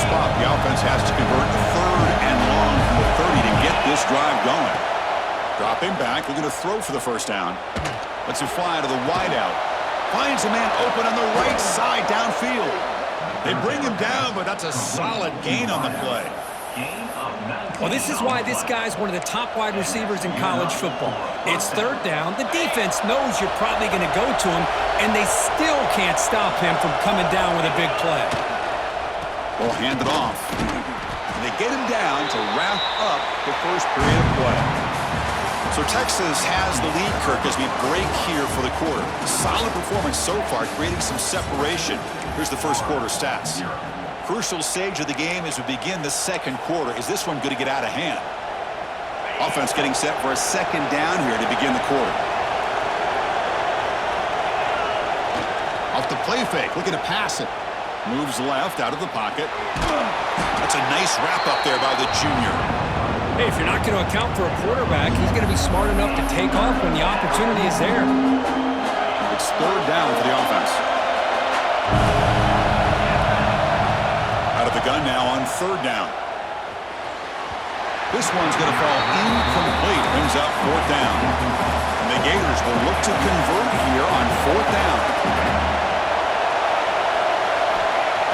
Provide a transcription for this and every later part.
spot. The offense has to convert 3rd and long from the 30 to get this drive going. Dropping back, looking to throw for the first down. Lets it fly to the wideout. Finds a man open on the right side downfield. They bring him down, but that's a solid gain on the play. Well, this is why this guy's one of the top wide receivers in college football. It's 3rd down. The defense knows you're probably going to go to him, and they still can't stop him from coming down with a big play. Well, hand it off. And they get him down to wrap up the first period of play. So Texas has the lead, Kirk, as we break here for the quarter. Solid performance so far, creating some separation. Here's the first quarter stats. Crucial stage of the game as we begin the second quarter. Is this one going to get out of hand? Offense getting set for a 2nd down here to begin the quarter. Off the play fake, looking to pass it. Moves left out of the pocket. That's a nice wrap up there by the junior. Hey, if you're not going to account for a quarterback, he's going to be smart enough to take off when the opportunity is there. It's 3rd down for the offense. Out of the gun now on 3rd down. This one's going to fall incomplete. Brings up 4th down. And the Gators will look to convert here on 4th down.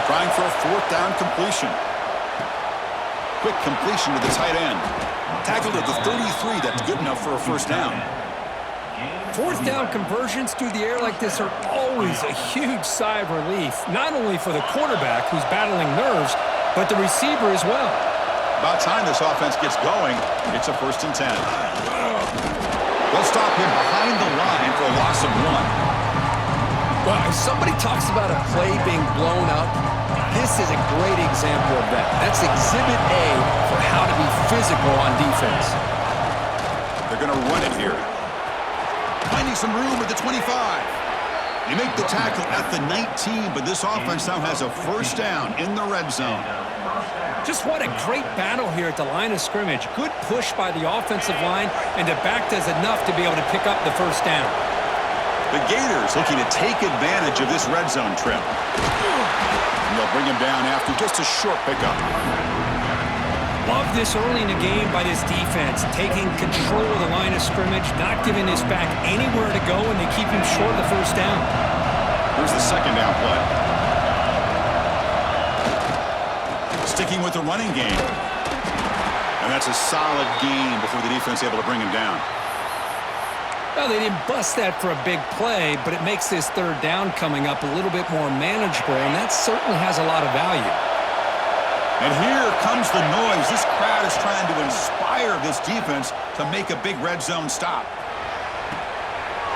Trying for a 4th down completion. Quick completion to the tight end. Tackled at the 33. That's good enough for a 1st down. 4th down conversions through the air like this are always a huge sigh of relief, not only for the quarterback who's battling nerves, but the receiver as well. About time this offense gets going. It's a 1st and 10. They'll stop him behind the line for a loss of 1. Well, if somebody talks about a play being blown up, this is a great example of that. That's Exhibit A for how to be physical on defense. They're going to run it here. Finding some room at the 25. You make the tackle at the 19, but this offense now has a 1st down in the red zone. Just what a great battle here at the line of scrimmage. Good push by the offensive line, and the back does enough to be able to pick up the 1st down. The Gators looking to take advantage of this red zone trip. And they'll bring him down after just a short pickup. Love this early in the game by this defense, taking control of the line of scrimmage, not giving this back anywhere to go, and they keep him short of the 1st down. Here's the 2nd down play. Sticking with the running game. And that's a solid gain before the defense able to bring him down. Well, they didn't bust that for a big play, but it makes this 3rd down coming up a little bit more manageable, and that certainly has a lot of value. And here comes the noise. This crowd is trying to inspire this defense to make a big red zone stop.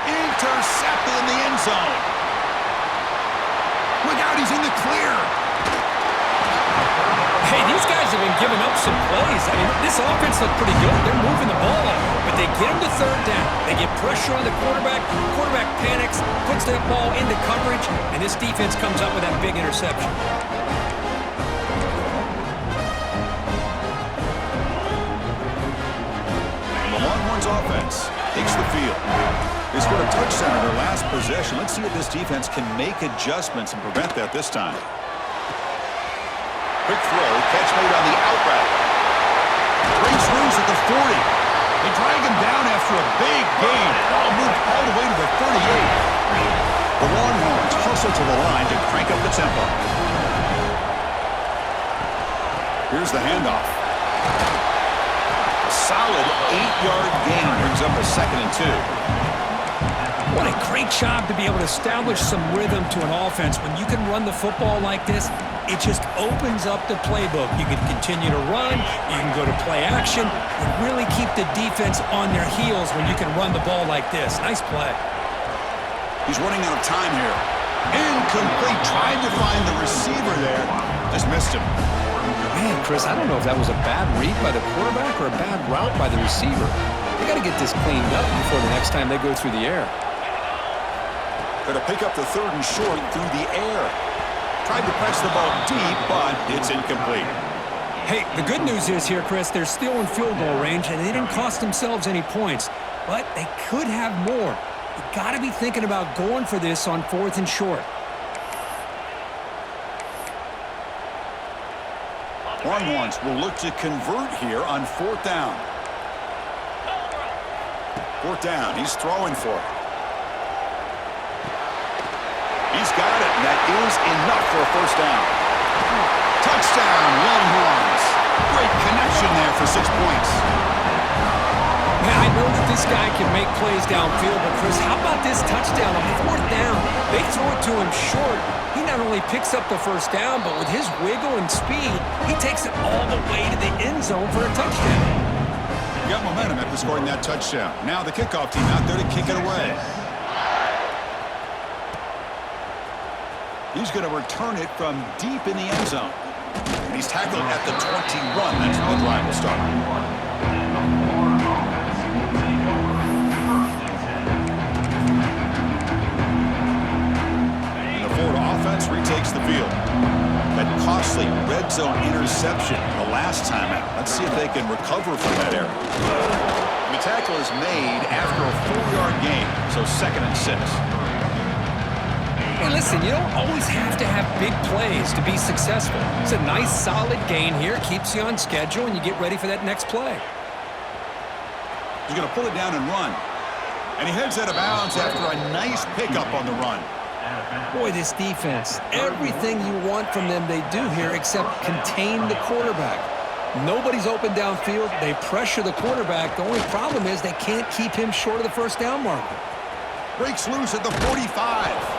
Intercepted in the end zone. Look out, he's in the clear. Hey, these guys have been giving up some plays. I mean, this offense looked pretty good. They're moving the ball, but they get him to 3rd down. They get pressure on the quarterback. Quarterback panics, puts that ball into coverage, and this defense comes up with that big interception. The Longhorns offense takes the field. They scored a touchdown in their last possession. Let's see if this defense can make adjustments and prevent that this time. Quick throw, catch made on the out route. Breaks loose at the 40. They drag him down after a big gain. Ball moved all the way to the 38. The Longhorns hustle to the line to crank up the tempo. Here's the handoff. A solid 8-yard gain brings up a 2nd and 2. What a great job to be able to establish some rhythm to an offense. When you can run the football like this, it just opens up the playbook. You can continue to run, you can go to play action, and really keep the defense on their heels when you can run the ball like this. Nice play. He's running out of time here. Incomplete, trying to find the receiver there. Just missed him. Man, Chris, I don't know if that was a bad read by the quarterback or a bad route by the receiver. They got to get this cleaned up before the next time they go through the air. Going to pick up the 3rd and short through the air. Tried to press the ball deep, but it's incomplete. Hey, the good news is here, Chris, they're still in field goal range, and they didn't cost themselves any points. But they could have more. You got to be thinking about going for this on 4th and short. Hornwants will look to convert here on 4th down. 4th down. He's throwing for it. He's got it, and that is enough for a 1st down. Touchdown, Longhorns. Great connection there for 6 points. Man, I know that this guy can make plays downfield, but Chris, how about this touchdown on 4th down? They throw it to him short. He not only picks up the 1st down, but with his wiggle and speed, he takes it all the way to the end zone for a touchdown. You got momentum after scoring that touchdown. Now the kickoff team out there to kick it away. He's going to return it from deep in the end zone. And he's tackled at the 21. That's where the drive will start. And the Florida offense retakes the field. That costly red zone interception the last time out. Let's see if they can recover from that error. The tackle is made after a 4-yard gain, so 2nd and 6. Hey, listen, you don't always have to have big plays to be successful. It's a nice, solid gain here. Keeps you on schedule, and you get ready for that next play. He's going to pull it down and run. And he heads out of bounds after a nice pickup on the run. Boy, this defense, everything you want from them they do here except contain the quarterback. Nobody's open downfield. They pressure the quarterback. The only problem is they can't keep him short of the 1st down marker. Breaks loose at the 45.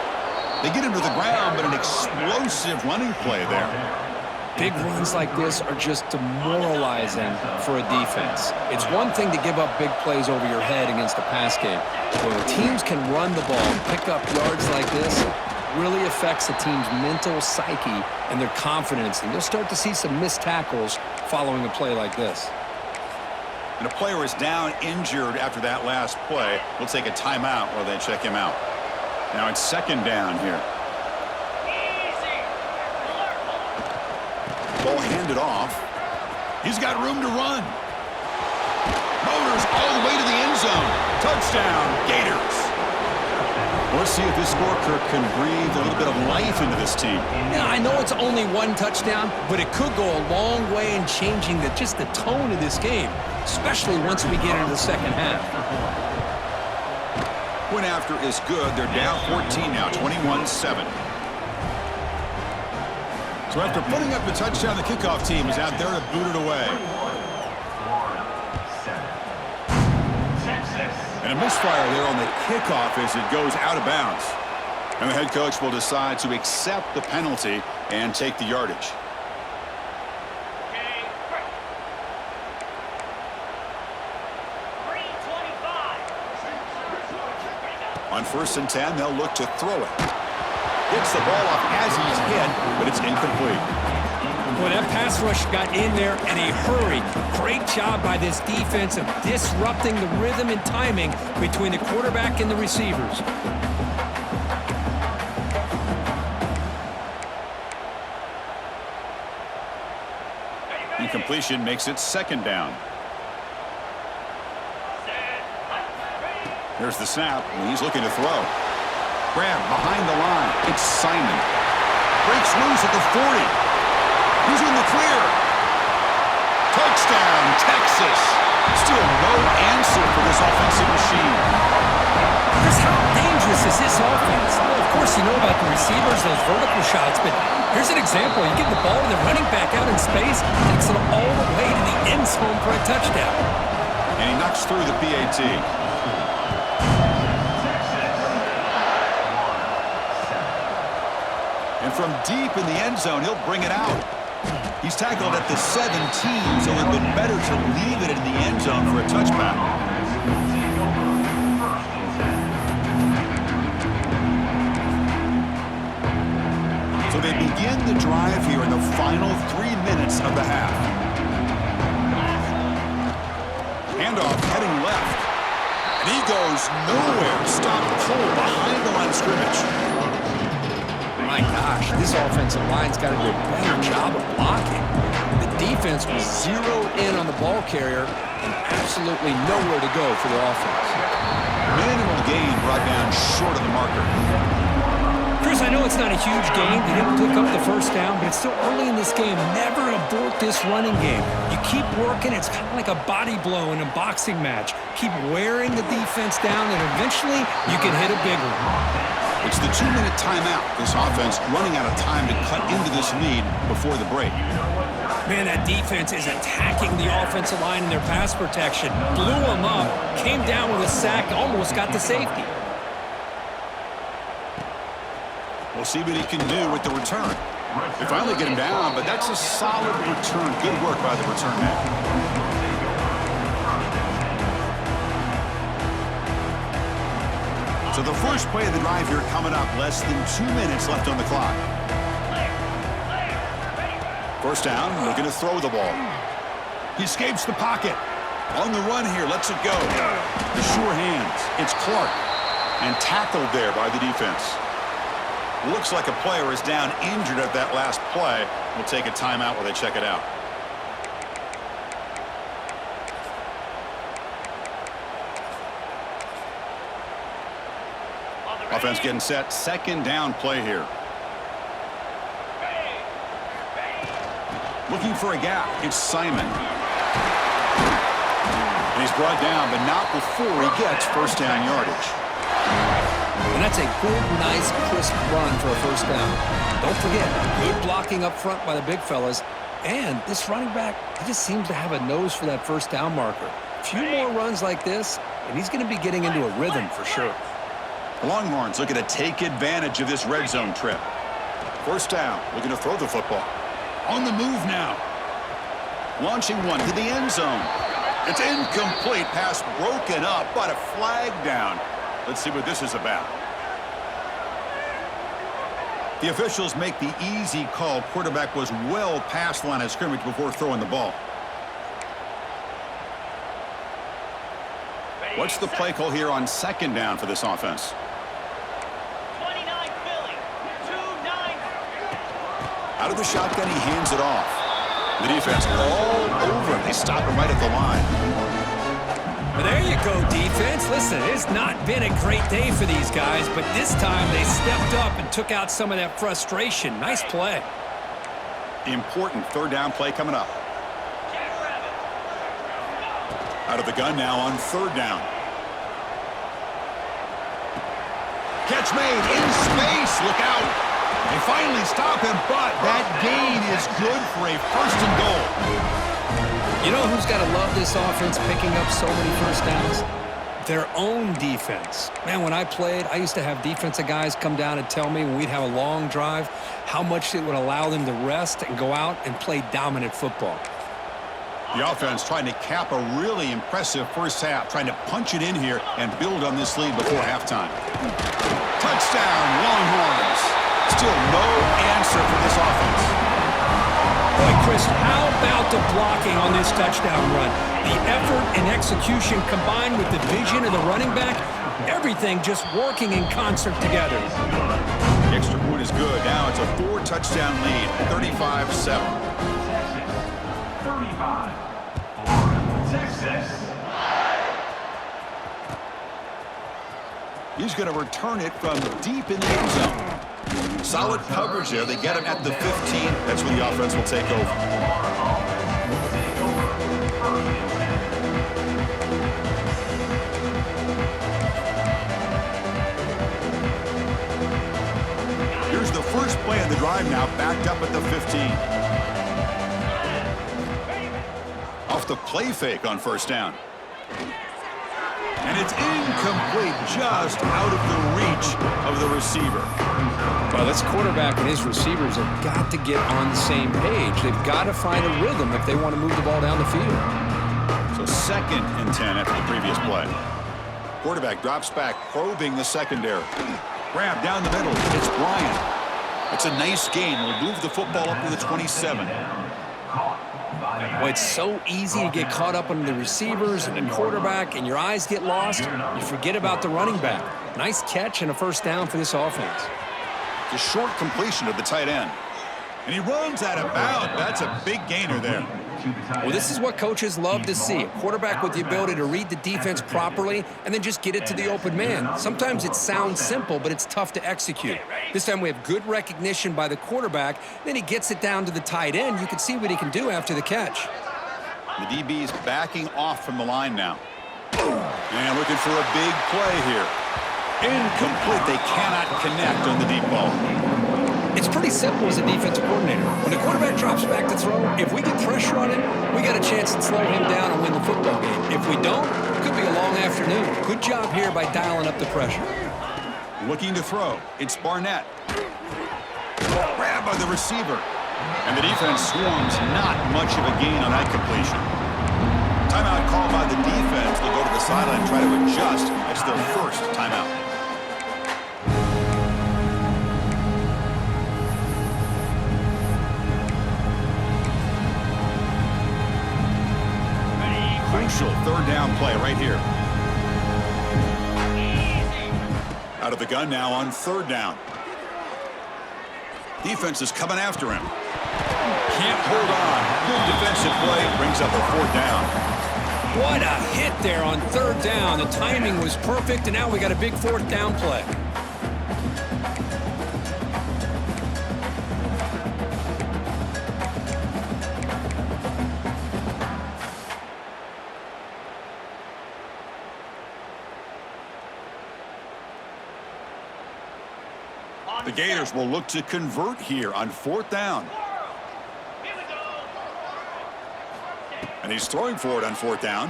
They get him to the ground, but an explosive running play there. Big runs like this are just demoralizing for a defense. It's one thing to give up big plays over your head against a pass game. When teams can run the ball and pick up yards like this, it really affects a team's mental psyche and their confidence. And you'll start to see some missed tackles following a play like this. And a player is down injured after that last play. We'll take a timeout while they check him out. Now it's 2nd down here. Ball handed off. He's got room to run. Motors all the way to the end zone. Touchdown, Gators. Let's see if this scorecard can breathe a little bit of life into this team. Yeah, I know it's only 1 touchdown, but it could go a long way in changing just the tone of this game, especially once we get into the 2nd half. Point after is good. They're down 14 now, 21-7. So after putting up the touchdown, the kickoff team is out there to boot it away. And a misfire there on the kickoff as it goes out of bounds. And the head coach will decide to accept the penalty and take the yardage. On 1st and 10, they'll look to throw it. Gets the ball off as he's hit, but it's incomplete. Boy, that pass rush got in there in a hurry. Great job by this defense of disrupting the rhythm and timing between the quarterback and the receivers. Incompletion makes it 2nd down. There's the snap, and he's looking to throw. Grab behind the line. It's Simon. Breaks loose at the 40. He's in the clear. Touchdown, Texas. Still no answer for this offensive machine. Chris, how dangerous is this offense? Well, of course, you know about the receivers, those vertical shots, but here's an example. You get the ball to the running back out in space, takes it all the way to the end zone for a touchdown. And he knocks through the PAT. And from deep in the end zone, he'll bring it out. He's tackled at the 17, so it would have been better to leave it in the end zone for a touchback. So they begin the drive here in the final 3 minutes of the half. Handoff heading left. And he goes nowhere. Stopped cold behind the line of scrimmage. My gosh, this offensive line's got to do a better job of blocking. The defense was zeroed in on the ball carrier and absolutely nowhere to go for the offense. Minimal gain brought down short of the marker. Chris, I I know it's not a huge gain. They didn't pick up the first down, but it's still early in this game. Never abort this running game. You keep working. It's kind of like a body blow in a boxing match. Keep wearing the defense down, and eventually you can hit a big one. It's the 2-minute timeout. This offense running out of time to cut into this lead before the break. Man, that defense is attacking the offensive line in their pass protection. Blew them up, came down with a sack, almost got the safety. We'll see what he can do with the return. They finally get him down, but that's a solid return. Good work by the return man. So the first play of the drive here coming up. Less than 2 minutes left on the clock. First down, looking to throw the ball. He escapes the pocket. On the run here, lets it go. The sure hands. It's Clark. And tackled there by the defense. Looks like a player is down injured at that last play. We'll take a timeout while they check it out. Offense getting set. Second down play here. Looking for a gap. It's Simon. And he's brought down, but not before he gets first down yardage. And that's a good, nice, crisp run for a first down. Don't forget, good blocking up front by the big fellas. And this running back, he just seems to have a nose for that first down marker. A few more runs like this, and he's going to be getting into a rhythm for sure. The Longhorns looking to take advantage of this red zone trip. First down, looking to throw the football. On the move now. Launching one to the end zone. It's incomplete. Pass broken up, but a flag down. Let's see what this is about. The officials make the easy call. Quarterback was well past the line of scrimmage before throwing the ball. What's the play call here on second down for this offense? 29 Philly, 2-9. Out of the shotgun, he hands it off. The defense all over him. They stop him right at the line. But there you go, defense. Listen, it's not been a great day for these guys, but this time they stepped up and took out some of that frustration. Nice play. Important third down play coming up. Out of the gun now on third down. Catch made in space. Look out. They finally stop him, but that gain is good for a first and goal. You know who's got to love this offense picking up so many first downs? Their own defense. Man, when I played, I used to have defensive guys come down and tell me when we'd have a long drive how much it would allow them to rest and go out and play dominant football. The offense trying to cap a really impressive first half, trying to punch it in here and build on this lead before halftime. Touchdown, Longhorns. Still no answer for this offense. Boy, Chris, how about the blocking on this touchdown run? The effort and execution combined with the vision of the running back, everything just working in concert together. The extra point is good. Now it's a 4-touchdown lead, 35-7. 35 for Texas. He's going to return it from deep in the end zone. Solid coverage there. They get him at the 15. That's when the offense will take over. Here's the first play of the drive now, backed up at the 15. Off the play fake on first down. And it's incomplete, just out of the reach of the receiver. Well, this quarterback and his receivers have got to get on the same page. They've got to find a rhythm if they want to move the ball down the field. So 2nd and 10 after the previous play. Quarterback drops back, probing the secondary. Grab down the middle. It's Bryant. It's a nice gain. We'll move the football up to the 27. Well, it's so easy to get caught up on the receivers and the quarterback, and your eyes get lost. You forget about the running back. Nice catch and a first down for this offense. The short completion of the tight end. And he runs out of bounds. That's a big gainer there. Well, this is what coaches love to see. A quarterback with the ability to read the defense properly and then just get it to the open man. Sometimes it sounds simple, but it's tough to execute. This time we have good recognition by the quarterback. Then he gets it down to the tight end. You can see what he can do after the catch. The DB's backing off from the line now. And looking for a big play here. Incomplete. They cannot connect on the deep ball. It's pretty simple as a defensive coordinator. When the quarterback drops back to throw, if we get pressure on him, we got a chance to slow him down and win the football game. If we don't, it could be a long afternoon. Good job here by dialing up the pressure. Looking to throw. It's Barnett. Grabbed by the receiver. And the defense swarms. Not much of a gain on that completion. Timeout called by the defense. They'll go to the sideline and try to adjust. That's their first timeout. Crucial third down play right here. Out of the gun now on third down. Defense is coming after him. Can't hold on. Good defensive play. Brings up a fourth down. What a hit there on third down. The timing was perfect, and now we got a big fourth down play. The Gators will look to convert here on fourth down. And he's throwing for it on fourth down.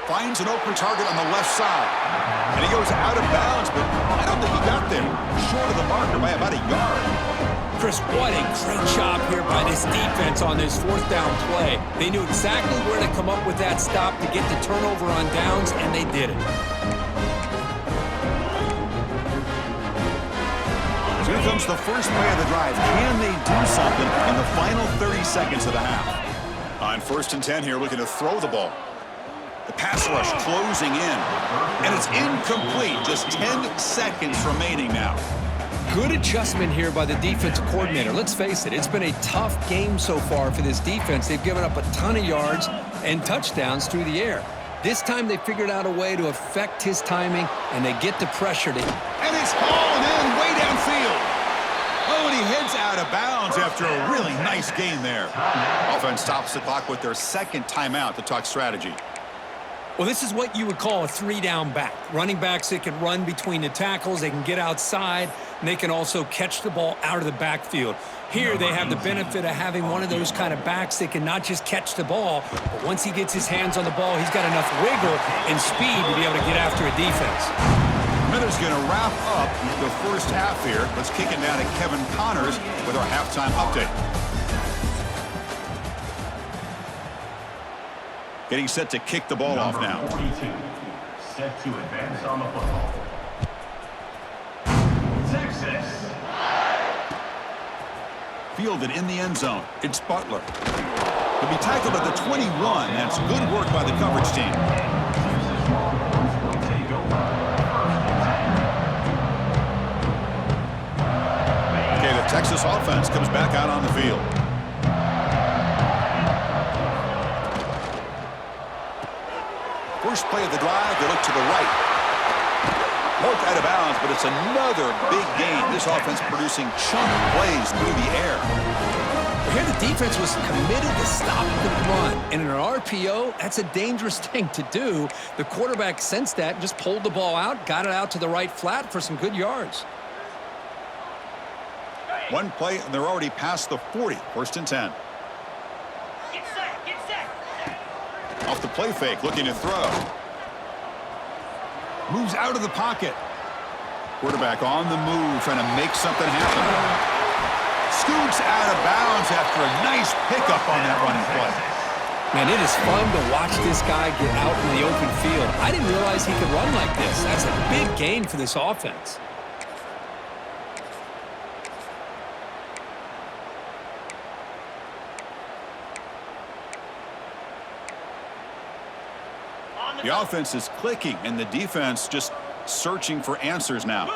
Finds an open target on the left side. And he goes out of bounds, but I don't think he got there. Short of the marker by about a yard. Chris, what a great job here by this defense on this fourth down play. They knew exactly where to come up with that stop to get the turnover on downs, and they did it. Here comes the first play of the drive. Can they do something in the final 30 seconds of the half? On first and 10 here, looking to throw the ball. The pass rush closing in. And it's incomplete. Just 10 seconds remaining now. Good adjustment here by the defensive coordinator. Let's face it, it's been a tough game so far for this defense. They've given up a ton of yards and touchdowns through the air. This time they figured out a way to affect his timing, and they get the pressure to him. And it's hauled in way downfield. Oh, and he heads out of bounds after a really nice gain there. Offense stops the clock with their second timeout to talk strategy. Well, this is what you would call a three-down back. Running backs that can run between the tackles, they can get outside, and they can also catch the ball out of the backfield. Here they have the benefit of having one of those kind of backs that can not just catch the ball, but once he gets his hands on the ball, he's got enough wiggle and speed to be able to get after a defense. Miller's going to wrap up the first half here. Let's kick it down to Kevin Connors with our halftime update. Getting set to kick the ball off now. 42, set to advance on the football. Texas. Fielded in the end zone. It's Butler. He'll be tackled at the 21. That's good work by the coverage team. Okay, the Texas offense comes back out on the field. First play of the drive, they look to the right. Mark out of bounds, but it's another big gain. This offense producing chunk plays through the air. Here the defense was committed to stop the run. And in an RPO, that's a dangerous thing to do. The quarterback sensed that and just pulled the ball out, got it out to the right flat for some good yards. One play, and they're already past the 40. First and 10. Get set, get set. Off the play fake, looking to throw. Moves out of the pocket. Quarterback on the move, trying to make something happen. Scoots out of bounds after a nice pickup on that running play. Man, it is fun to watch this guy get out in the open field. I didn't realize he could run like this. That's a big gain for this offense. The offense is clicking, and the defense just searching for answers now.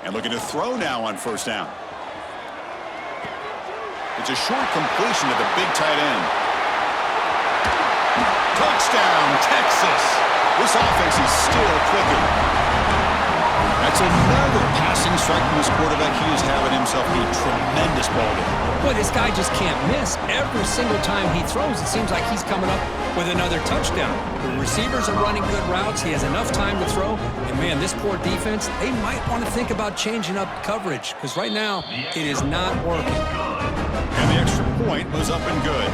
And looking to throw now on first down. It's a short completion to the big tight end. Touchdown, Texas. This offense is still clicking. That's another passing strike from this quarterback. He is having himself a tremendous ball game. Boy, this guy just can't miss. Every single time he throws, it seems like he's coming up with another touchdown. The receivers are running good routes. He has enough time to throw. And, man, this poor defense, they might want to think about changing up coverage because right now it is not working. And the extra point was up and good.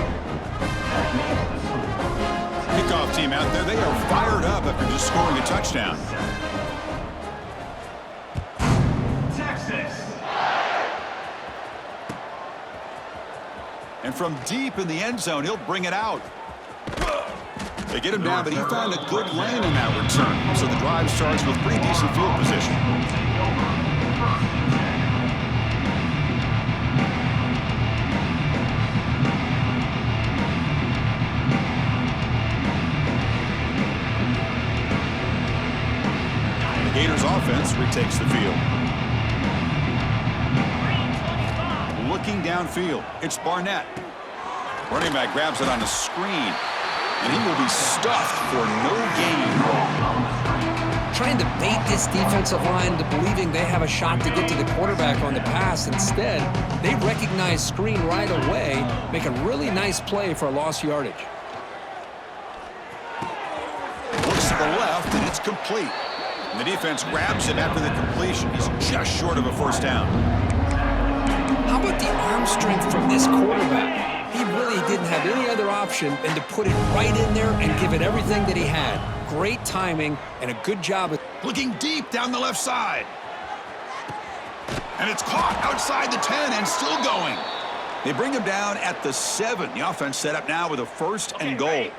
Kickoff team out there, they are fired up after just scoring a touchdown. And from deep in the end zone, he'll bring it out. They get him down, but he found a good lane in that return. So the drive starts with pretty decent field position. The Gators offense retakes the field. Looking downfield, it's Barnett. Running back grabs it on a screen, and he will be stuffed for no gain. Trying to bait this defensive line to believing they have a shot to get to the quarterback on the pass. Instead, they recognize screen right away, make a really nice play for a lost yardage. Looks to the left, and it's complete. And the defense grabs it after the completion. He's just short of a first down. How about the arm strength from this quarterback? He really didn't have any other option than to put it right in there and give it everything that he had. Great timing and a good job. Looking deep down the left side. And it's caught outside the 10 and still going. They bring him down at the 7. The offense set up now with a first and goal.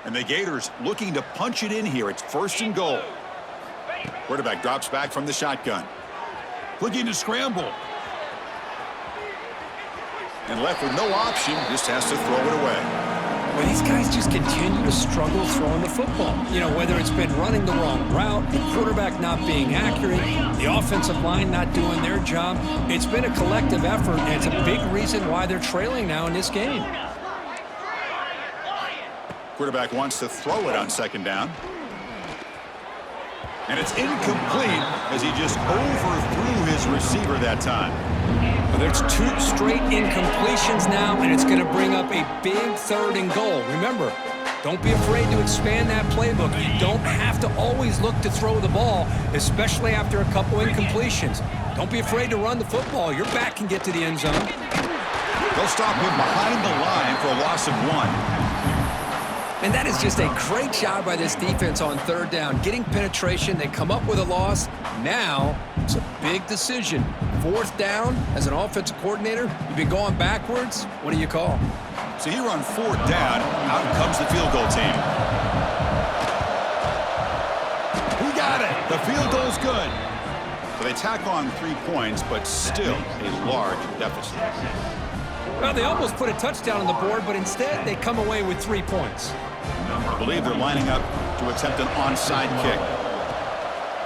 And the Gators looking to punch it in here. It's first and goal. Quarterback drops back from the shotgun. Looking to scramble. And left with no option, just has to throw it away. Well, these guys just continue to struggle throwing the football. You know, whether it's been running the wrong route, the quarterback not being accurate, the offensive line not doing their job. It's been a collective effort, and it's a big reason why they're trailing now in this game. Quarterback wants to throw it on second down. And it's incomplete as he just overthrew his receiver that time. Well, there's 2 straight incompletions now, and it's going to bring up a big third and goal. Remember, don't be afraid to expand that playbook. You don't have to always look to throw the ball, especially after a couple incompletions. Don't be afraid to run the football. Your back can get to the end zone. They'll stop him behind the line for a loss of 1. And that is just a great job by this defense on third down. Getting penetration, they come up with a loss. Now, it's a big decision. Fourth down, as an offensive coordinator, you've been going backwards. What do you call? So here on fourth down, out comes the field goal team. He got it. The field goal's good. So they tack on 3 points, but still a large deficit. Well, they almost put a touchdown on the board, but instead they come away with 3 points. I believe they're lining up to attempt an onside kick.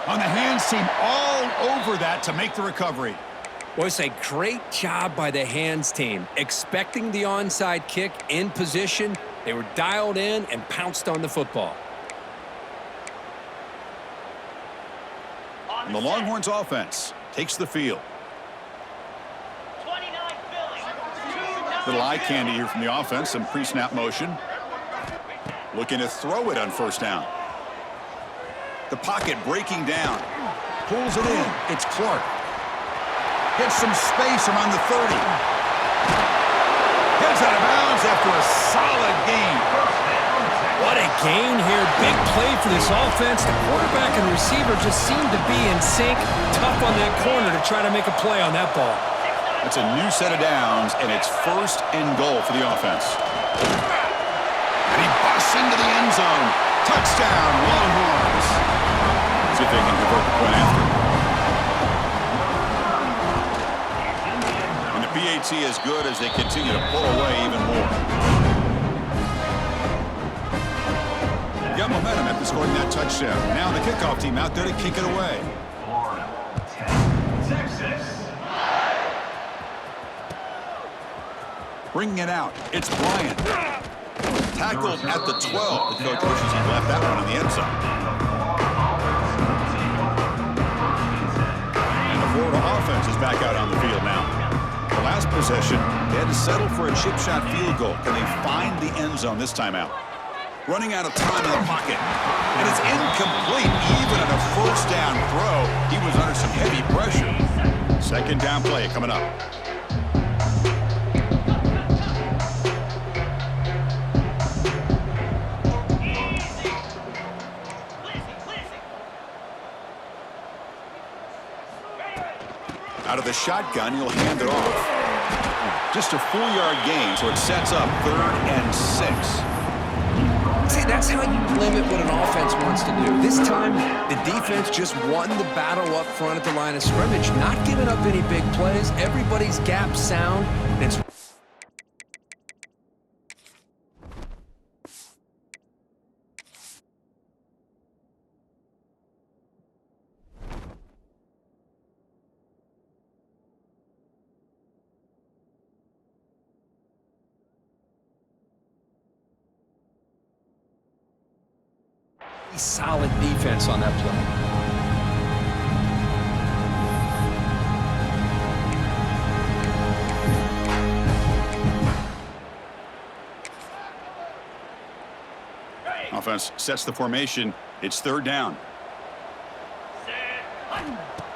On the hands team, all over that to make the recovery. Well, it's a great job by the hands team. Expecting the onside kick in position, they were dialed in and pounced on the football. And the Longhorns offense takes the field. Little eye candy here from the offense, some pre-snap motion. Looking to throw it on first down. The pocket breaking down. Pulls it in. It's Clark. Gets some space around the 30. Gets out of bounds after a solid gain. What a gain here. Big play for this offense. The quarterback and receiver just seem to be in sync. Tough on that corner to try to make a play on that ball. That's a new set of downs, and it's first and goal for the offense. And he busts into the end zone. Touchdown, Longhorns. See if they can convert the point after. And the PAT is good as they continue to pull away even more. Got momentum after scoring that touchdown. Now the kickoff team out there to kick it away. Florida, 10. Bringing it out, it's Bryant. Tackled at the 12. The coach wishes he left that one in the end zone. And the Florida offense is back out on the field now. The last possession, they had to settle for a chip shot field goal. Can they find the end zone this time out? Running out of time in the pocket. And it's incomplete. Even on a first down throw, he was under some heavy pressure. Second down play coming up. Out of the shotgun, he'll hand it off. Just a 4-yard gain, so it sets up 3rd and 6. See, that's how you limit what an offense wants to do. This time, the defense just won the battle up front at the line of scrimmage, not giving up any big plays. Everybody's gap sound. It's solid defense on that play. Offense sets the formation. It's 3rd down.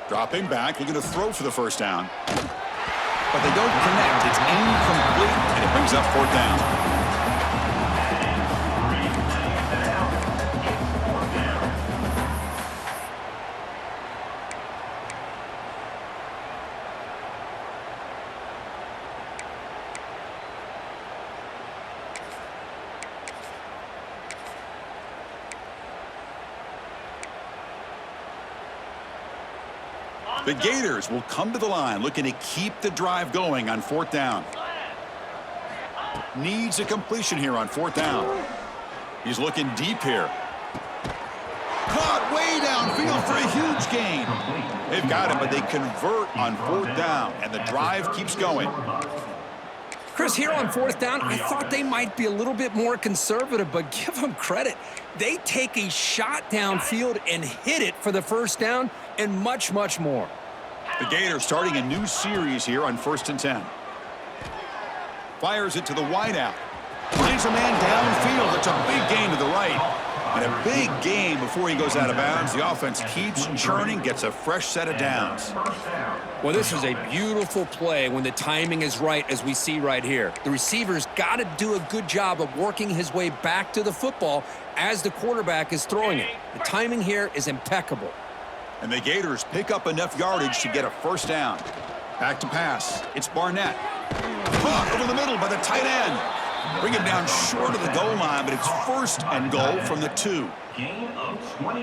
Dropping back, looking to throw for the first down. But they don't connect. It's incomplete, and it brings up 4th down. The Gators will come to the line looking to keep the drive going on 4th down. Needs a completion here on 4th down. He's looking deep here. Caught way downfield for a huge gain. They've got him, but they convert on 4th down, and the drive keeps going. Chris, here on 4th down, I thought they might be a little bit more conservative, but give them credit. They take a shot downfield and hit it for the first down and much, much more. The Gators starting a new series here on 1st and 10. Fires it to the wideout. Finds a man downfield. It's a big gain to the right. And a big gain before he goes out of bounds. The offense keeps churning, gets a fresh set of downs. Well, this is a beautiful play when the timing is right, as we see right here. The receiver's got to do a good job of working his way back to the football as the quarterback is throwing it. The timing here is impeccable. And the Gators pick up enough yardage to get a first down. Back to pass. It's Barnett. Caught over the middle by the tight end. Bring him down short of the goal line, but it's 1st and goal from the 2.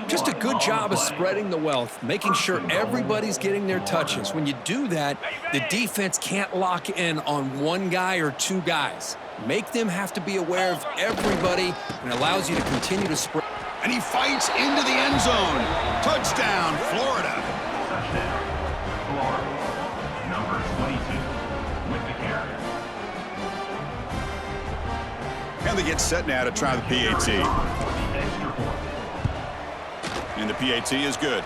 Just a good job of spreading the wealth, making sure everybody's getting their touches. When you do that, the defense can't lock in on one guy or 2 guys. Make them have to be aware of everybody, and allows you to continue to spread. And he fights into the end zone. Touchdown, Florida. Florida, number 22, with the carry. And they get set now to try the PAT. And the PAT is good.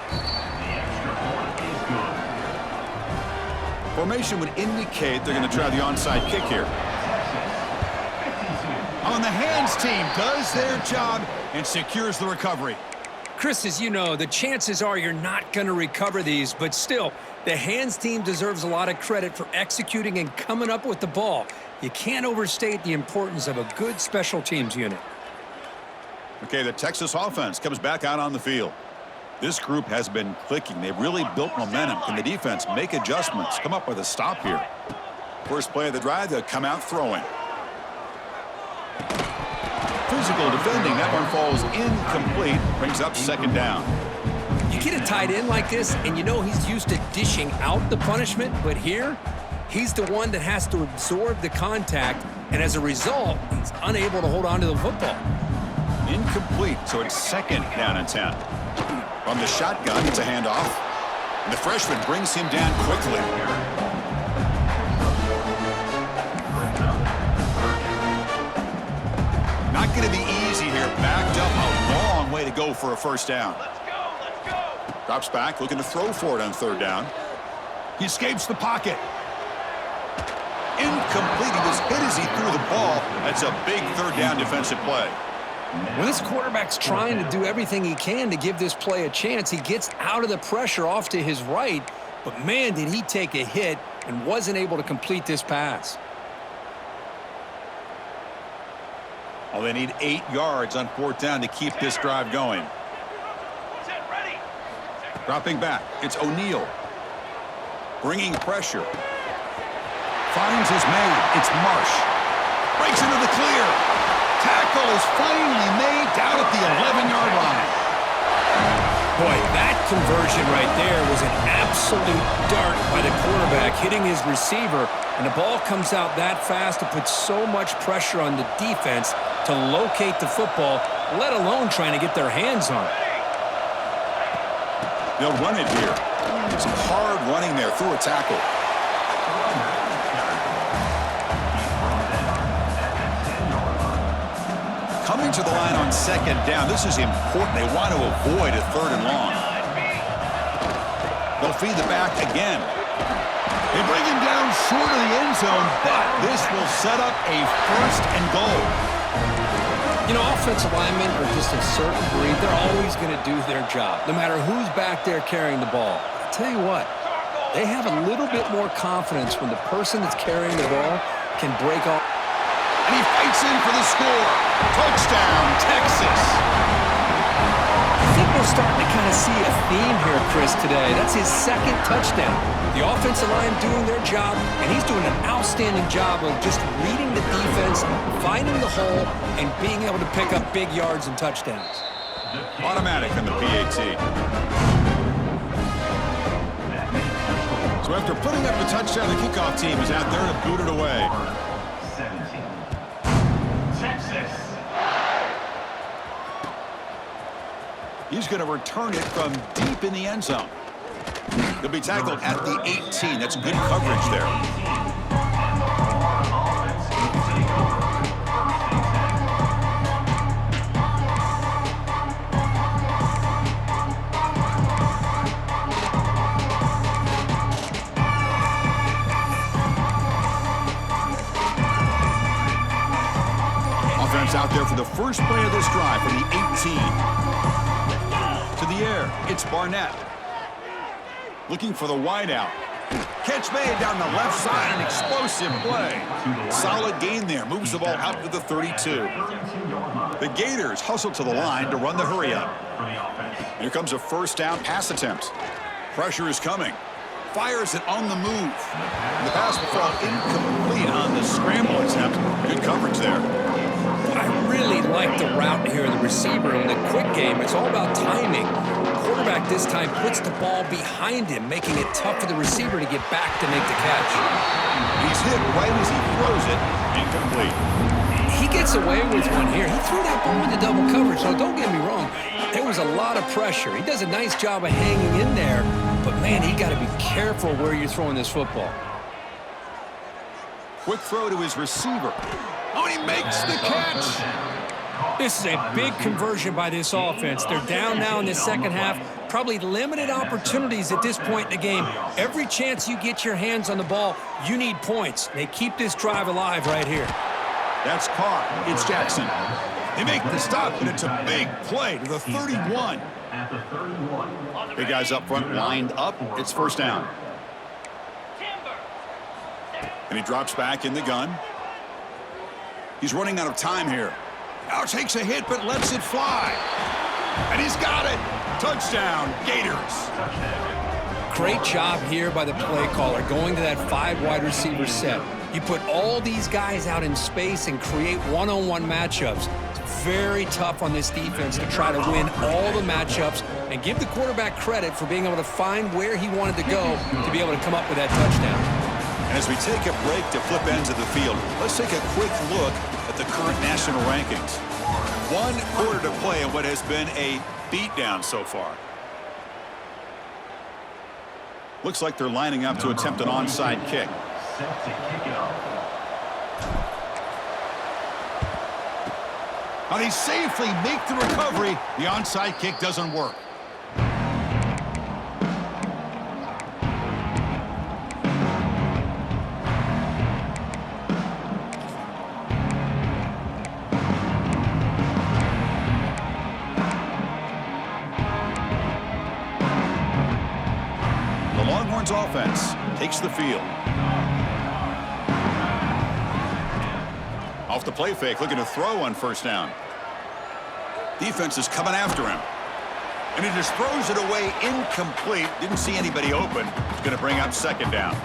Formation would indicate they're going to try the onside kick here. On the hands team does their job and secures the recovery. Chris, as you know, the chances are you're not going to recover these, but still, the hands team deserves a lot of credit for executing and coming up with the ball. You can't overstate the importance of a good special teams unit. Okay, the Texas offense comes back out on the field. This group has been clicking. They've really built momentum. Can the defense make adjustments? Come up with a stop here. First play of the drive, they'll come out throwing. Physical defending. That one falls incomplete. Brings up 2nd down. You get a tight end like this, and you know he's used to dishing out the punishment, but here, he's the one that has to absorb the contact, and as a result, he's unable to hold on to the football. Incomplete, so it's 2nd down and 10. From the shotgun, it's a handoff. And the freshman brings him down quickly. not going to be easy here. Backed up a long way to go for a first down. Let's go, let's go. Drops back, looking to throw for it on third down. He escapes the pocket. Incomplete. He was hit as he threw the ball. That's a big third down defensive play. When this quarterback's trying to do everything he can to give this play a chance, he gets out of the pressure off to his right, but man, did he take a hit and wasn't able to complete this pass. Oh, they need 8 yards on fourth down to keep this drive going. Set, ready. Dropping back, it's O'Neal. Bringing pressure. Finds his man, it's Marsh. Breaks into the clear. Tackle is finally made down at the 11-yard line. Boy, that conversion right there was an absolute dart by the quarterback hitting his receiver, and the ball comes out that fast to put so much pressure on the defense to locate the football, let alone trying to get their hands on it. They'll run it here. Some hard running there through a tackle. Coming to the line on second down. This is important. They want to avoid a third and long. They'll feed the back again. They bring him down short of the end zone, but this will set up a first and goal. You know, offensive linemen are just a certain breed. They're always going to do their job, no matter who's back there carrying the ball. I'll tell you what, they have a little bit more confidence when the person that's carrying the ball can break off. And he fights in for the score. Touchdown, Texas. I think we're starting to kind of see a theme here, Chris, today. That's his second touchdown. The offensive line doing their job, and he's doing an outstanding job of just reading the defense, finding the hole, and being able to pick up big yards and touchdowns. Automatic on the PAT. So after putting up the touchdown, the kickoff team is out there to boot it away. 17. Texas. He's going to return it from deep in the end zone. He'll be tackled at the 18. That's good coverage there. Offense out there for the first play of this drive from the 18. To the air, it's Barnett. Looking for the wideout. Catch made down the left side, an explosive play. Solid gain there, moves the ball out to the 32. The Gators hustle to the line to run the hurry up. Here comes a first down pass attempt. Pressure is coming. Fires it on the move. And the pass will fall incomplete on the scramble attempt. Good coverage there. I really like the route here of the receiver. In the quick game, it's all about timing. The quarterback this time puts the ball behind him, making it tough for the receiver to get back to make the catch. He's hit right as he throws it. Incomplete. He gets away with one here. He threw that ball into double coverage, so don't get me wrong. There was a lot of pressure. He does a nice job of hanging in there, but man, you got to be careful where you're throwing this football. Quick throw to his receiver. Oh, and he makes the catch. This is a big conversion by this offense. They're down now in the second half. Probably limited opportunities at this point in the game. Every chance you get your hands on the ball, you need points. They keep this drive alive right here. That's caught. It's Jackson. They make the stop, and it's a big play to the 31. At the 31. Big guys up front lined up. It's first down. And he drops back in the gun. He's running out of time here. Now takes a hit, but lets it fly. And he's got it. Touchdown, Gators. Great job here by the play caller, going to that 5 wide receiver set. You put all these guys out in space and create one-on-one matchups. It's very tough on this defense to try to win all the matchups and give the quarterback credit for being able to find where he wanted to go to be able to come up with that touchdown. And as we take a break to flip ends of the field, let's take a quick look at the current national rankings. 1 quarter to play in what has been a beatdown so far. Looks like they're lining up to attempt an onside kick. Set to kick it off. They safely make the recovery. The onside kick doesn't work. The Longhorns offense takes the field. Off the play fake, looking to throw on first down. Defense is coming after him. And he just throws it away incomplete. Didn't see anybody open. It's going to bring up second down.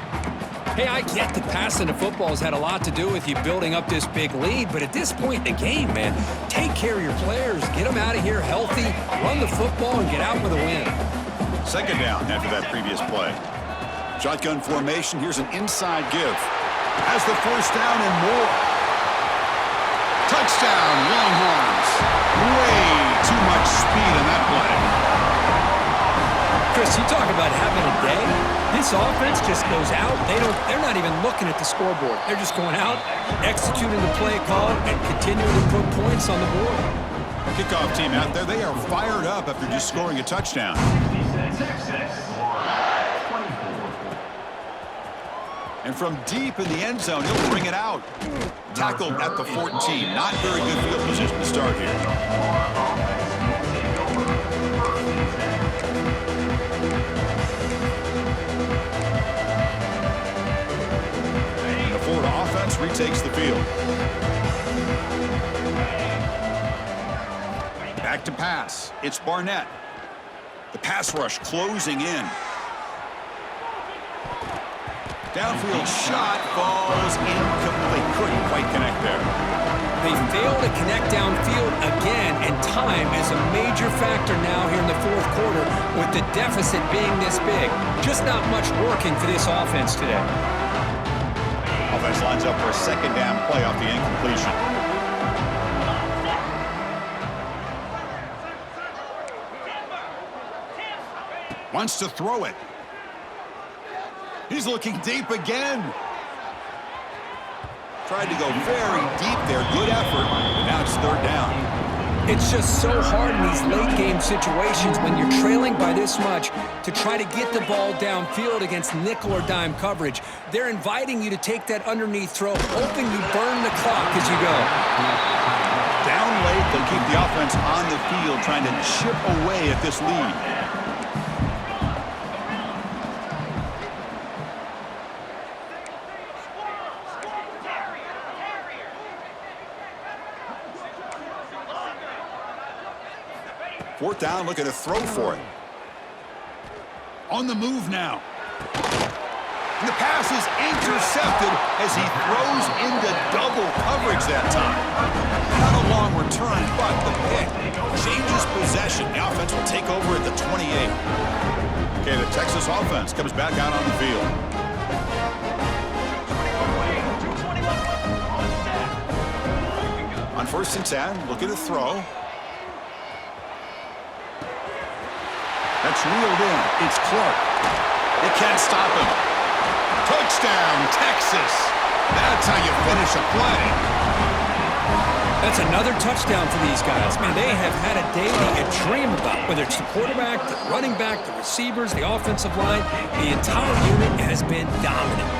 Hey, I get that passing the football has had a lot to do with you building up this big lead, but at this point in the game, man, take care of your players, get them out of here healthy, run the football, and get out with a win. Second down after that previous play. Shotgun formation. Here's an inside give. Has the first down and more. Touchdown, Longhorns. Way too much speed on that play. Chris, you talk about having a day. This offense just goes out. They're not even looking at the scoreboard. They're just going out, executing the play call, and continuing to put points on the board. Kickoff team out there, they are fired up after just scoring a touchdown. And from deep in the end zone, he'll bring it out. Tackled at the 14. Not very good field position to start here. And the Florida offense retakes the field. Back to pass. It's Barnett. The pass rush closing in. Downfield shot falls incomplete. Couldn't quite connect there. They fail to connect downfield again, and time is a major factor now here in the fourth quarter with the deficit being this big. Just not much working for this offense today. Offense lines up for a second down play off the incompletion. Wants to throw it. He's looking deep again. Tried to go very deep there. Good effort. But now it's third down. It's just so hard in these late game situations when you're trailing by this much to try to get the ball downfield against nickel or dime coverage. They're inviting you to take that underneath throw, hoping you burn the clock as you go. Down late, they'll keep the offense on the field trying to chip away at this lead. Fourth down, looking to throw for it. On the move now. And the pass is intercepted as he throws into double coverage that time. Not a long return, but the pick changes possession. The offense will take over at the 28. Okay, the Texas offense comes back out on the field. On first and 10, looking to throw. That's reeled in. It's Clark. They can't stop him. Touchdown, Texas. That's how you finish a play. That's another touchdown for these guys. Man, they have had a day they could dream about. Whether it's the quarterback, the running back, the receivers, the offensive line, the entire unit has been dominant.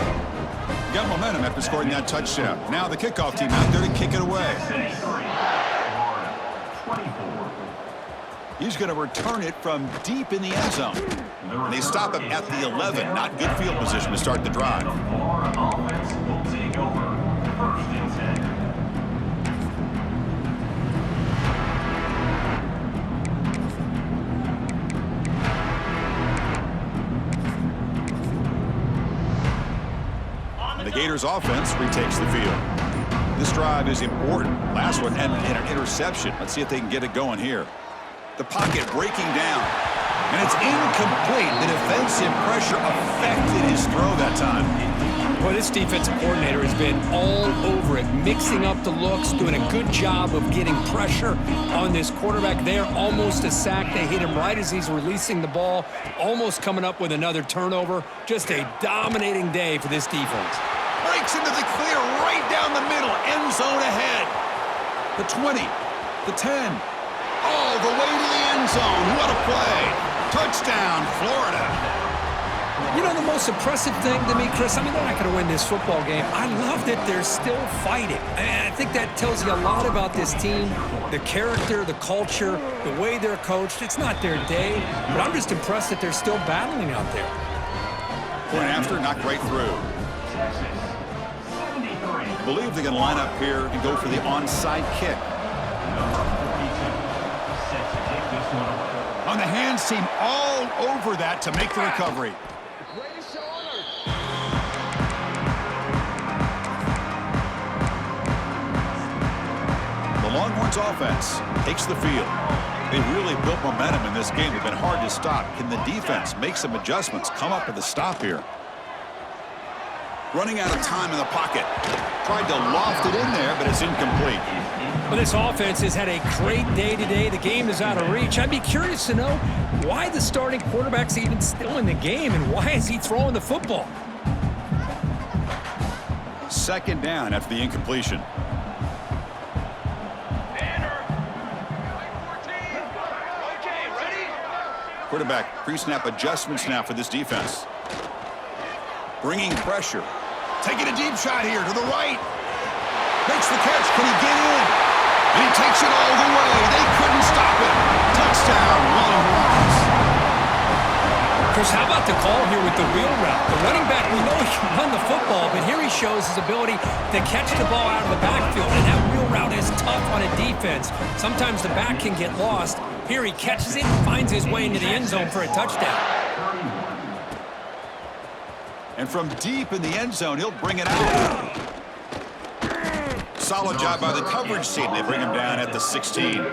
Got momentum after scoring that touchdown. Now the kickoff team out there to kick it away. He's going to return it from deep in the end zone. And they stop him at the 11. Not good field position to start the drive. The Gators offense retakes the field. This drive is important. Last one ended in an interception. Let's see if they can get it going here. The pocket breaking down. And it's incomplete. The defensive pressure affected his throw that time. Boy, this defensive coordinator has been all over it, mixing up the looks, doing a good job of getting pressure on this quarterback there. Almost a sack. They hit him right as he's releasing the ball, almost coming up with another turnover. Just a dominating day for this defense. Breaks into the clear right down the middle. End zone ahead. The 20. The 10. All the way to the end zone. What a play. Touchdown, Florida. You know, the most impressive thing to me, Chris, I mean, they're not going to win this football game. I love that they're still fighting. And I think that tells you a lot about this team, the character, the culture, the way they're coached. It's not their day, but I'm just impressed that they're still battling out there. Point after, knocked right through. Texas, 73. I believe they're going to line up here and go for the onside kick. Number 42, set to kick this one away. On the hands team, all over that to make the recovery. The Longhorns offense takes the field. They really built momentum in this game. They've been hard to stop. Can the defense make some adjustments, come up with a stop here? Running out of time in the pocket. Tried to loft it in there, but it's incomplete. Well, this offense has had a great day today. The game is out of reach. I'd be curious to know why the starting quarterback's even still in the game and why is he throwing the football? Second down after the incompletion. Okay, ready? Quarterback pre-snap adjustments now for this defense. Bringing pressure. Taking a deep shot here to the right. Makes the catch. Can he get in? And he takes it all the way. They couldn't stop it. Touchdown, Longhorns. Chris, how about the call here with the wheel route? The running back, we know he can run the football, but here he shows his ability to catch the ball out of the backfield, and that wheel route is tough on a defense. Sometimes the back can get lost. Here he catches it and finds his way into the end zone for a touchdown. And from deep in the end zone, he'll bring it out. Solid job by the coverage team. They bring him down at the 16. And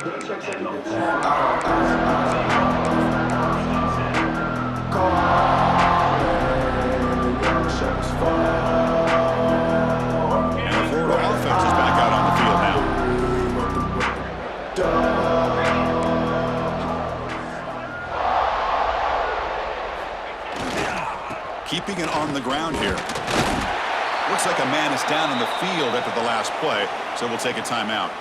the Florida offense is back out on the field now. Keeping it on the ground here. Looks like a man is down in the field after the last play, so we'll take a timeout.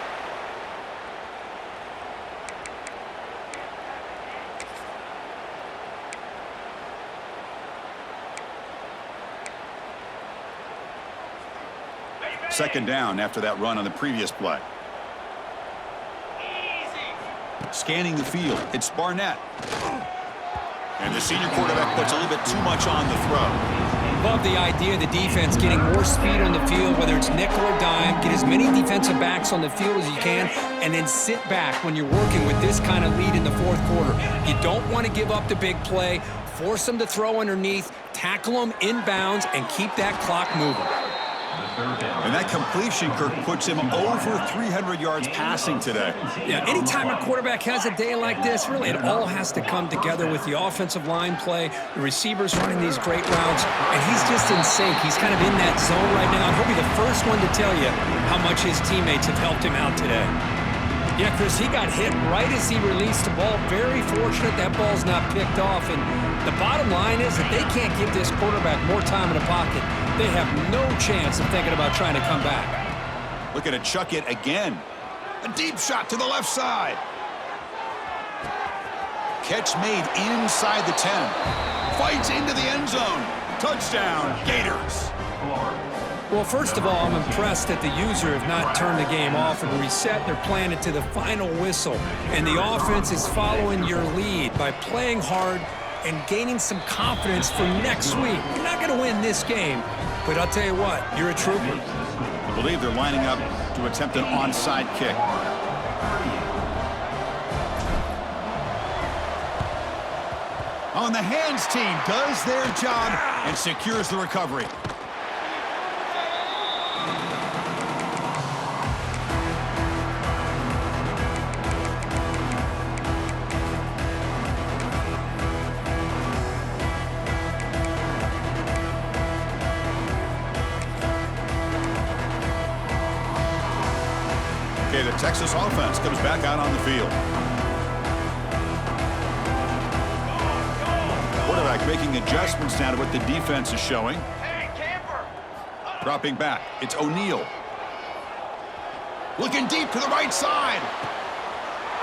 Second down after that run on the previous play. Scanning the field, it's Barnett. And the senior quarterback puts a little bit too much on the throw. Love the idea of the defense getting more speed on the field, whether it's nickel or dime. Get as many defensive backs on the field as you can, and then sit back when you're working with this kind of lead in the fourth quarter. You don't want to give up the big play. Force them to throw underneath, tackle them inbounds, and keep that clock moving. And that completion, Kirk, puts him over 300 yards passing today. Yeah, anytime a quarterback has a day like this, really, it all has to come together with the offensive line play, the receivers running these great routes, and he's just in sync. He's kind of in that zone right now, and he'll be the first one to tell you how much his teammates have helped him out today. Yeah, Chris, he got hit right as he released the ball. Very fortunate that ball's not picked off, and the bottom line is that they can't give this quarterback more time in the pocket. They have no chance of thinking about trying to come back. Looking to chuck it again. A deep shot to the left side. Catch made inside the 10. Fights into the end zone. Touchdown, Gators. Well, first of all, I'm impressed that the user have not turned the game off and reset. They're playing it to the final whistle. And the offense is following your lead by playing hard and gaining some confidence for next week. You're not going to win this game, but I'll tell you what, you're a trooper. I believe they're lining up to attempt an onside kick. On the hands team does their job and secures the recovery. Okay, the Texas offense comes back out on the field. Quarterback making adjustments now to what the defense is showing. Hey, camper! Dropping back, it's O'Neal. Looking deep to the right side.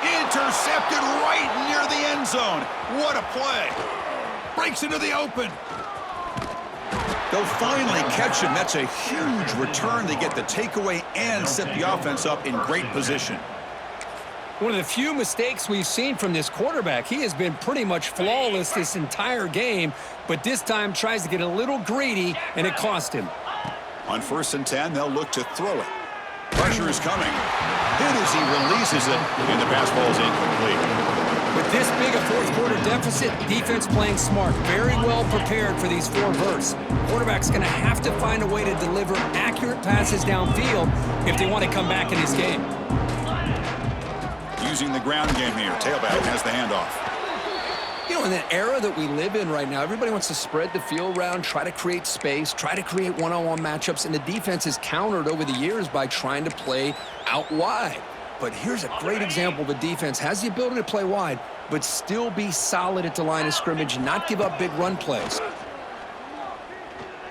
Intercepted right near the end zone. What a play. Breaks into the open. They'll finally catch him. That's a huge return. They get the takeaway and set the offense up in great position. One of the few mistakes we've seen from this quarterback. He has been pretty much flawless this entire game, but this time tries to get a little greedy, and it cost him. On 1st and 10, they'll look to throw it. Pressure is coming. Hit as he releases it, and the pass ball is incomplete. With this big a fourth-quarter deficit, defense playing smart, very well prepared for these 4 verts. Quarterback's going to have to find a way to deliver accurate passes downfield if they want to come back in this game. Using the ground game here. Tailback has the handoff. You know, in the era that we live in right now, everybody wants to spread the field around, try to create space, try to create one-on-one matchups, and the defense has countered over the years by trying to play out wide. But here's a great example of a defense has the ability to play wide, but still be solid at the line of scrimmage and not give up big run plays.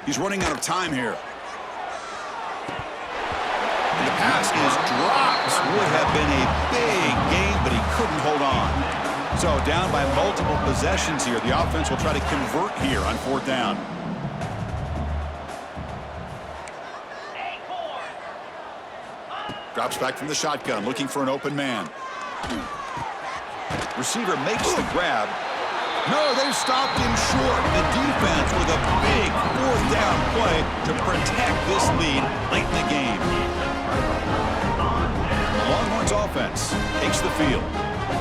He's running out of time here. And the pass is dropped. Would have been a big game, but he couldn't hold on. So down by multiple possessions here. The offense will try to convert here on 4th down. Drops back from the shotgun, looking for an open man. Receiver makes the grab. No, they stopped him short. The defense with a big 4th down play to protect this lead late in the game. The Longhorns offense takes the field.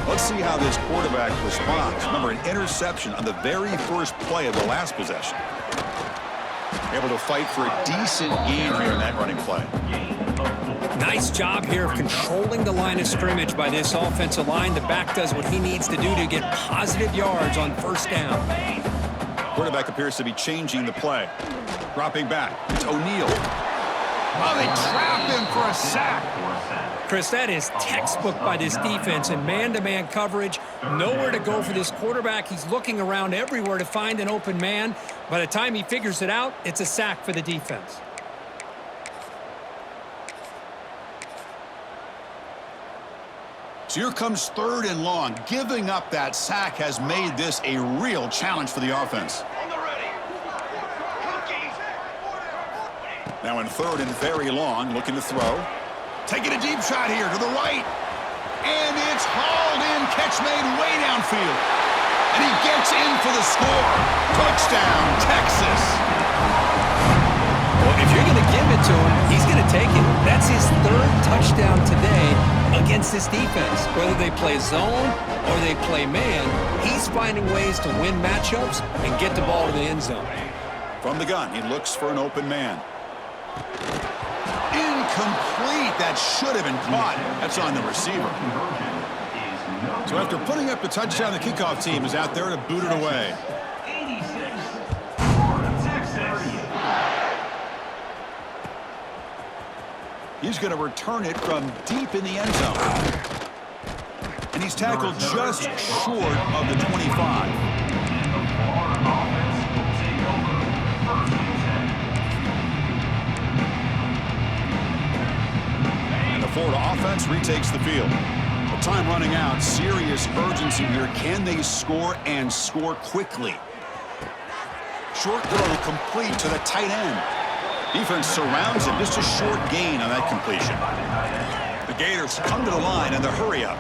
Let's see how this quarterback responds. Remember, an interception on the very first play of the last possession. Able to fight for a decent gain here in that running play. Nice job here of controlling the line of scrimmage by this offensive line. The back does what he needs to do to get positive yards on 1st down. Quarterback appears to be changing the play. Dropping back. It's O'Neal. Oh, they trap him for a sack. Chris, that is textbook by this defense in man-to-man coverage. Nowhere to go for this quarterback. He's looking around everywhere to find an open man. By the time he figures it out, it's a sack for the defense. So here comes 3rd and long. Giving up that sack has made this a real challenge for the offense. On the ready. Cookies. Now in 3rd and very long, looking to throw. Taking a deep shot here to the right. And it's hauled in. Catch made way downfield. And he gets in for the score. Touchdown, Texas. Well, if you're going to give it to him, he's going to take it. That's his 3rd touchdown today against this defense. Whether they play zone or they play man, he's finding ways to win matchups and get the ball to the end zone. From the gun, he looks for an open man. Incomplete. That should have been caught. That's on the receiver. So after putting up the touchdown, the kickoff team is out there to boot it away. 86. Texas. He's going to return it from deep in the end zone. And he's tackled just short of the 25. Florida offense retakes the field. With time running out, serious urgency here. Can they score and score quickly? Short throw complete to the tight end. Defense surrounds him. Just a short gain on that completion. The Gators come to the line in the hurry up.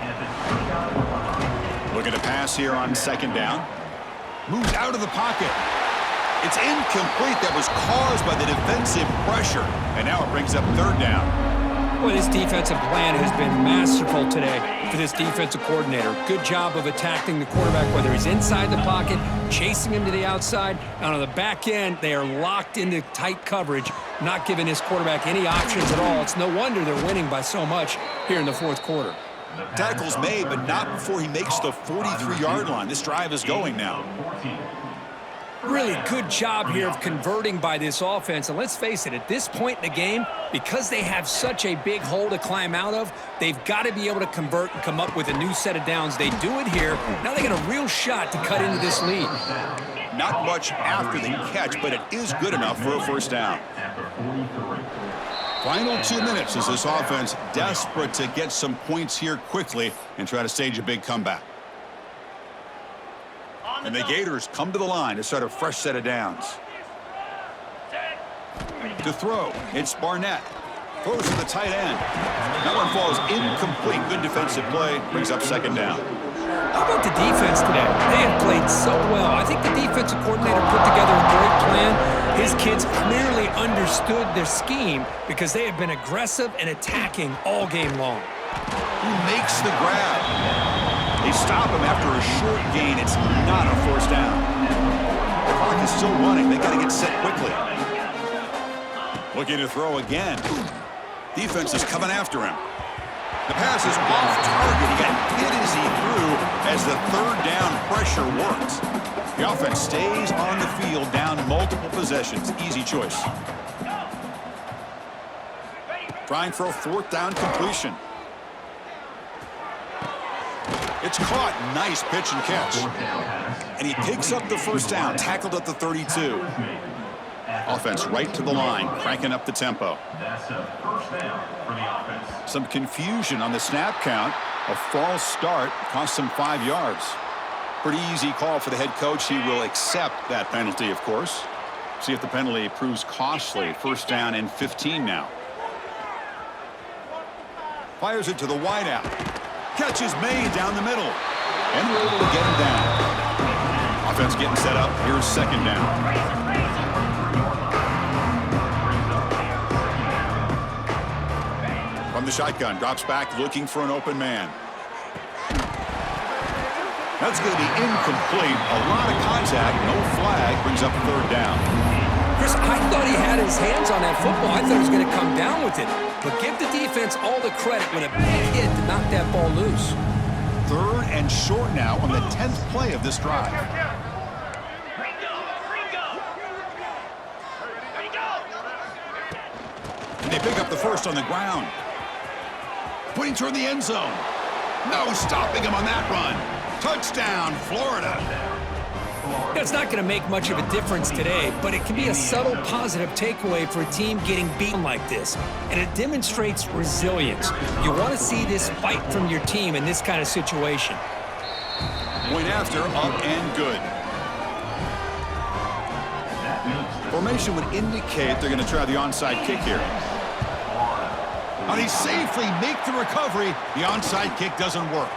Looking to pass here on 2nd down. Moves out of the pocket. It's incomplete. That was caused by the defensive pressure. And now it brings up 3rd down. Well, this defensive plan has been masterful today for this defensive coordinator. Good job of attacking the quarterback, whether he's inside the pocket, chasing him to the outside. And on the back end, they are locked into tight coverage, not giving his quarterback any options at all. It's no wonder they're winning by so much here in the 4th quarter. Tackles made, but not before he makes the 43-yard line. This drive is going now. Really good job here of converting by this offense. And let's face it, at this point in the game, because they have such a big hole to climb out of, they've got to be able to convert and come up with a new set of downs. They do it here. Now they got a real shot to cut into this lead. Not much after the catch, but it is good enough for a 1st down. Final 2 minutes as this offense desperate to get some points here quickly and try to stage a big comeback. And the Gators come to the line to start a fresh set of downs. To throw, it's Barnett. Throws to the tight end. That one falls incomplete. Good defensive play. Brings up second down. How about the defense today? They have played so well. I think the defensive coordinator put together a great plan. His kids clearly understood their scheme because they have been aggressive and attacking all game long. Who makes the grab? They stop him after a short gain. It's not a first down. The clock is still running. They got to get set quickly. Looking to throw again. Defense is coming after him. The pass is off target. He got hit as he threw as the third down pressure works. The offense stays on the field down multiple possessions. Easy choice. Trying for a fourth down completion. It's caught. Nice pitch and catch. And he picks up the first down. Tackled at the 32. Offense right to the line, cranking up the tempo. That's a first down for the offense. Some confusion on the snap count. A false start cost him 5 yards. Pretty easy call for the head coach. He will accept that penalty, of course. See if the penalty proves costly. First down and 15 now. Fires it to the wideout. Catch is made down the middle. And we're able to get him down. Offense getting set up. Here's second down. From the shotgun, drops back looking for an open man. That's going to be incomplete. A lot of contact, no flag, brings up third down. Chris, I thought he had his hands on that football. I thought he was going to come down with it. But give the defense all the credit with a big hit to knock that ball loose. Third and short now on the 10th play of this drive. And they pick up the first on the ground. Putting toward the end zone. No stopping him on that run. Touchdown, Florida. It's not going to make much of a difference today, but it can be a subtle positive takeaway for a team getting beaten like this. And it demonstrates resilience. You want to see this fight from your team in this kind of situation. Point after, up and good. Formation would indicate they're going to try the onside kick here. And he safely make the recovery. The onside kick doesn't work.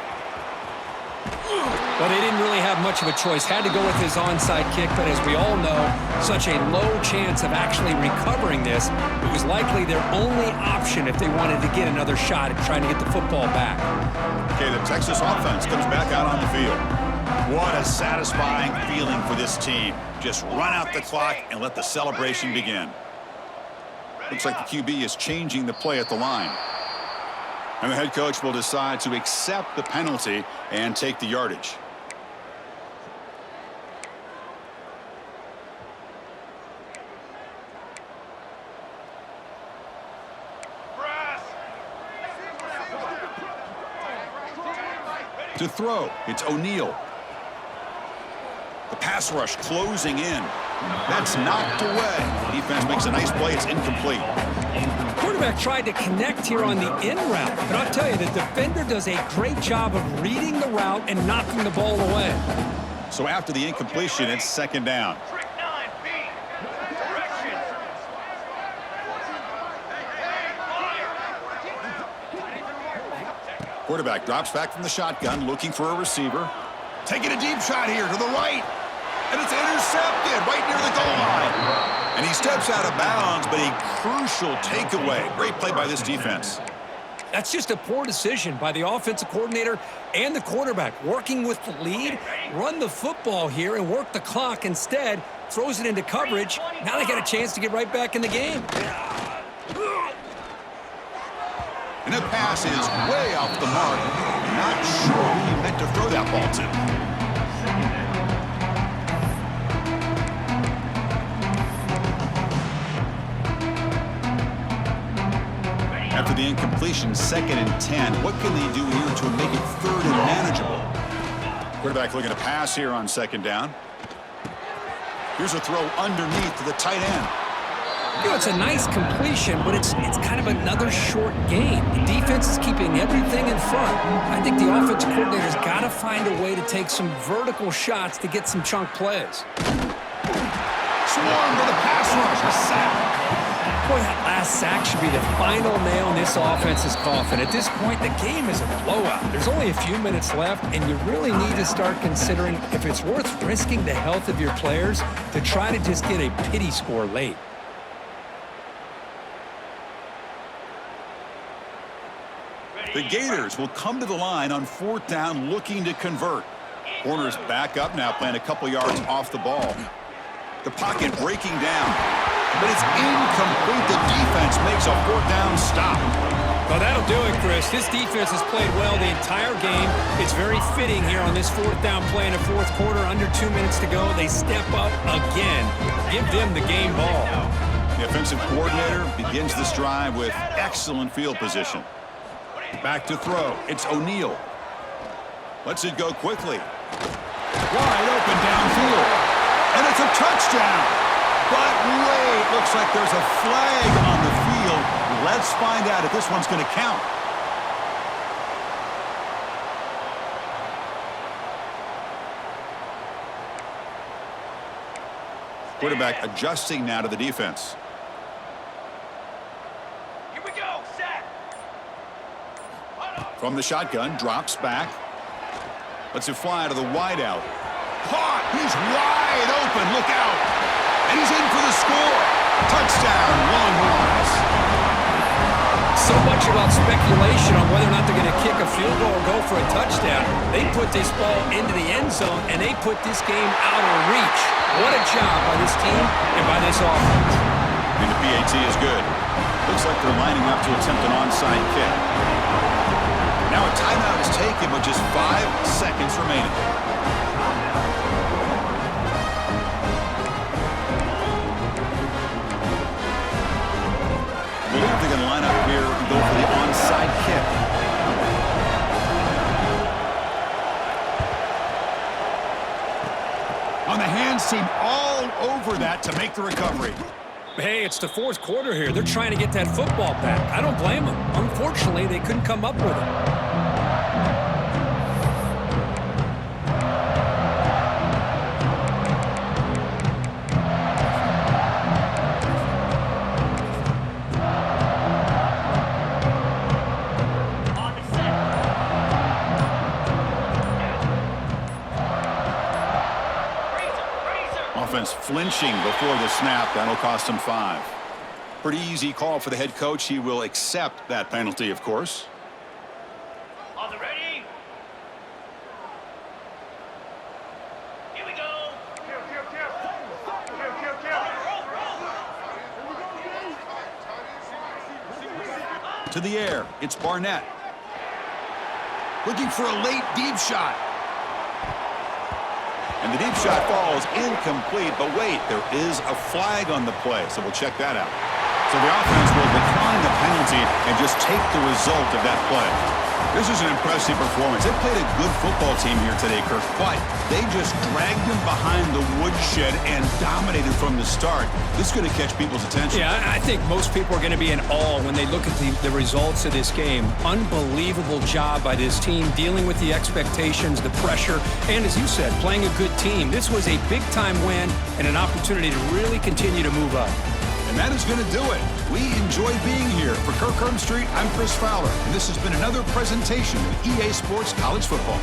Well, they didn't really have much of a choice. Had to go with his onside kick, but as we all know, such a low chance of actually recovering this. It was likely their only option if they wanted to get another shot at trying to get the football back. Okay, the Texas offense comes back out on the field. What a satisfying feeling for this team. Just run out the clock and let the celebration begin. Looks like the QB is changing the play at the line. And the head coach will decide to accept the penalty and take the yardage. To throw, it's O'Neal. The pass rush closing in. That's knocked away. Defense makes a nice play. It's incomplete. Quarterback tried to connect here on the in route, but I'll tell you, the defender does a great job of reading the route and knocking the ball away. So after the incompletion, it's second down. Quarterback drops back from the shotgun, looking for a receiver. Taking a deep shot here to the right. And it's intercepted right near the goal line. And he steps out of bounds, but a crucial takeaway. Great play by this defense. That's just a poor decision by the offensive coordinator and the quarterback. Working with the lead, run the football here and work the clock instead. Throws it into coverage. Now they got a chance to get right back in the game. And that pass is way off the mark. Not sure who he meant to throw that ball to. After the incompletion, 2nd and 10. What can they do here to make it 3rd and manageable? Quarterback looking to pass here on 2nd down. Here's a throw underneath to the tight end. It's a nice completion, but it's kind of another short game. The defense is keeping everything in front. I think the offensive coordinator's got to find a way to take some vertical shots to get some chunk plays. Swarm to the pass rush. A sack. Boy, that last sack should be the final nail in this offense's coffin. At this point, the game is a blowout. There's only a few minutes left, and you really need to start considering if it's worth risking the health of your players to try to just get a pity score late. The Gators will come to the line on 4th down looking to convert. Corners back up now, playing a couple yards off the ball. The pocket breaking down, but it's incomplete. The defense makes a 4th down stop. Well, that'll do it, Chris. This defense has played well the entire game. It's very fitting here on this 4th down play in the 4th quarter. Under 2 minutes to go, they step up again. Give them the game ball. The offensive coordinator begins this drive with excellent field position. Back to throw. It's O'Neal. Lets it go quickly. Wide open downfield. And it's a touchdown. But wait, looks like there's a flag on the field. Let's find out if this one's going to count. Quarterback adjusting now to the defense. Here we go, set. From the shotgun, drops back. Lets it fly to the wideout. Caught! He's wide open. Look out! And he's in for the score. Touchdown, Longhorns. So much about speculation on whether or not they're going to kick a field goal or go for a touchdown. They put this ball into the end zone, and they put this game out of reach. What a job by this team and by this offense. And the PAT is good. Looks like they're lining up to attempt an onside kick. Now a timeout is taken with just 5 seconds remaining. I believe they're going to line up here and go for the onside kick. On the hands team all over that to make the recovery. Hey, it's the 4th quarter here. They're trying to get that football back. I don't blame them. Unfortunately, they couldn't come up with it. Offense flinching before the snap. That'll cost him 5. Pretty easy call for the head coach. He will accept that penalty, of course. On the ready. Here we go. To the air. It's Barnett. Looking for a late deep shot. And the deep shot falls incomplete, but wait, there is a flag on the play, so we'll check that out. So the offense will decline the penalty and just take the result of that play. This is an impressive performance. They played a good football team here today, Kirk, but they just dragged them behind the woodshed and dominated from the start. This is going to catch people's attention. Yeah, I think most people are going to be in awe when they look at the results of this game. Unbelievable job by this team, dealing with the expectations, the pressure, and as you said, playing a good team. This was a big-time win and an opportunity to really continue to move up. And that is going to do it. We enjoy being here. For Kirk Herbstreit, I'm Chris Fowler, and this has been another presentation of EA Sports College Football.